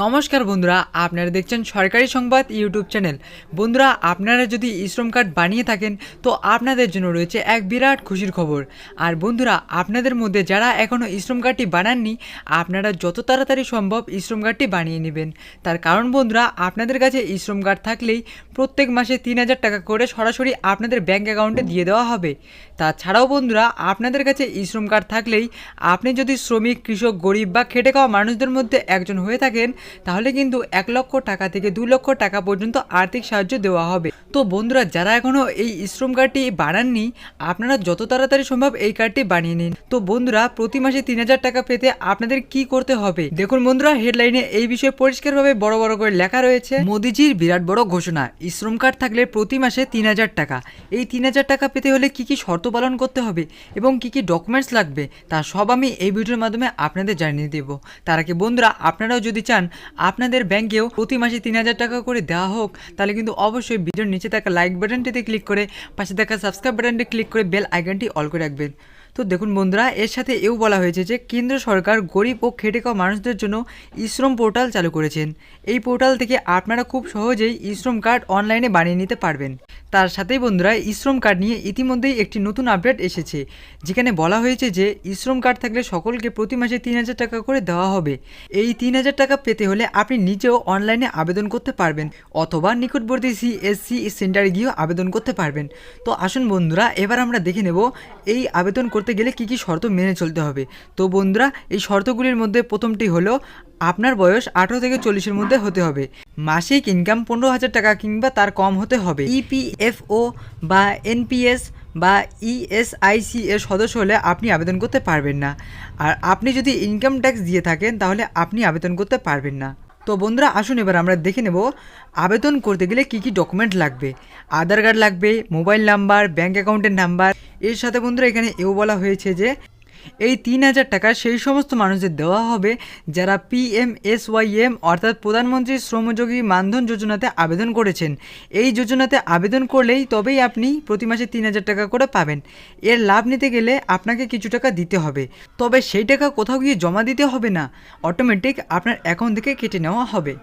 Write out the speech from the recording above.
নমস্কার বন্ধুরা, আপনারা দেখছেন সরকারি সংবাদ ইউটিউব চ্যানেল। বন্ধুরা, আপনারা যদি শ্রম কার্ড বানিয়ে থাকেন তো আপনাদের জন্য রয়েছে এক বিরাট খুশির খবর। আর বন্ধুরা, আপনাদের মধ্যে যারা এখনও শ্রম কার্ডটি বানাননি, আপনারা যত তাড়াতাড়ি সম্ভব শ্রম কার্ডটি বানিয়ে নেবেন। তার কারণ বন্ধুরা, আপনাদের কাছে শ্রম কার্ড থাকলেই প্রত্যেক মাসে ৩,০০০ টাকা করে সরাসরি আপনাদের ব্যাঙ্ক অ্যাকাউন্টে দিয়ে দেওয়া হবে। তাছাড়াও বন্ধুরা, আপনাদের কাছে শ্রম কার্ড থাকলেই আপনি যদি শ্রমিক, কৃষক, গরিব বা খেটে খাওয়া মানুষদের মধ্যে একজন হয়ে থাকেন, তাহলে কিন্তু ১ লক্ষ টাকা থেকে ২ লক্ষ টাকা পর্যন্ত আর্থিক সাহায্য দেওয়া হবে। তো বন্ধুরা, যারা এখনও এই শ্রম কার্ডটি বানাননি, আপনারা যত তাড়াতাড়ি সম্ভব এই কার্ডটি বানিয়ে নিন। তো বন্ধুরা, প্রতি মাসে ৩,০০০ টাকা পেতে আপনাদের কি করতে হবে দেখুন বন্ধুরা, হেডলাইনে এই বিষয়ে পরিষ্কারভাবে বড় বড় করে লেখা রয়েছে। মোদিজির বিরাট বড় ঘোষণা, শ্রম কার্ড থাকলে প্রতি মাসে ৩,০০০ টাকা। এই ৩,০০০ টাকা পেতে হলে কি কি শর্ত পালন করতে হবে এবং কি কি ডকুমেন্টস লাগবে তা সব আমি এই ভিডিওর মাধ্যমে আপনাদের জানিয়ে দেব। তার আগে বন্ধুরা, আপনারাও যদি চান আপনাদের ব্যাংকেও প্রতি মাসে ৩,০০০ টাকা করে দেওয়া হোক, তাহলে কিন্তু অবশ্যই ভিডিওর নিচে থাকা লাইক বাটনটিতে ক্লিক করে পাশে থাকা সাবস্ক্রাইব বাটনটি ক্লিক করে বেল আইকনটি অল করে রাখবেন। তো দেখুন বন্ধুরা, এর সাথে এও বলা হয়েছে যে কেন্দ্র সরকার গরিব ও খেটে খাওয়া মানুষদের জন্য শ্রম পোর্টাল চালু করেছেন। এই পোর্টাল থেকে আপনারা খুব সহজেই শ্রম কার্ড অনলাইনে বানিয়ে নিতে পারবেন। তার সাথেই বন্ধুরা, শ্রম কার্ড নিয়ে ইতিমধ্যেই একটি নতুন আপডেট এসেছে, যেখানে বলা হয়েছে যে শ্রম কার্ড থাকলে সকলকে প্রতি মাসে ৩,০০০ টাকা করে দেওয়া হবে। এই ৩,০০০ টাকা পেতে হলে আপনি নিজেও অনলাইনে আবেদন করতে পারবেন অথবা নিকটবর্তী সিএসসি সেন্টারে গিয়েও আবেদন করতে পারবেন। তো আসুন বন্ধুরা, এবার আমরা দেখে নেব এই আবেদন করতে গেলে কি কি শর্ত মেনে চলতে হবে। তো বন্ধুরা, এই শর্তগুলির মধ্যে প্রথমটি হলো আপনার বয়স ১৮ থেকে ৪০-এর মধ্যে হতে হবে। মাসিক ইনকাম ১৫,০০০ টাকা কিংবা তার কম হতে হবে। ইপিএফও বা এনপিএস বা ইএসআইসি এর সদস্য হলে আপনি আবেদন করতে পারবেন না। আর আপনি যদি ইনকাম ট্যাক্স দিয়ে থাকেন তাহলে আপনি আবেদন করতে পারবেন না। তো বন্ধুরা, আসুন এবার আমরা দেখে নেব আবেদন করতে গেলে কি কি ডকুমেন্ট লাগবে। আধার কার্ড লাগবে, মোবাইল নাম্বার, ব্যাঙ্ক অ্যাকাউন্টের নাম্বার। এর সাথে বন্ধুরা, এখানে এও বলা হয়েছে যে এই ৩,০০০ টাকা সেই সমস্ত মানুষদের দেওয়া হবে যারা পিএমএসওয়াইএম অর্থাৎ প্রধানমন্ত্রী শ্রমযোগী মানধন যোজনাতে আবেদন করেছেন। এই যোজনাতে আবেদন করলেই তবেই আপনি প্রতি মাসে ৩,০০০ টাকা করে পাবেন। এর লাভ নিতে গেলে আপনাকে কিছু টাকা দিতে হবে, তবে সেই টাকা কোথাও গিয়ে জমা দিতে হবে না, অটোমেটিক আপনার অ্যাকাউন্ট থেকে কেটে নেওয়া হবে।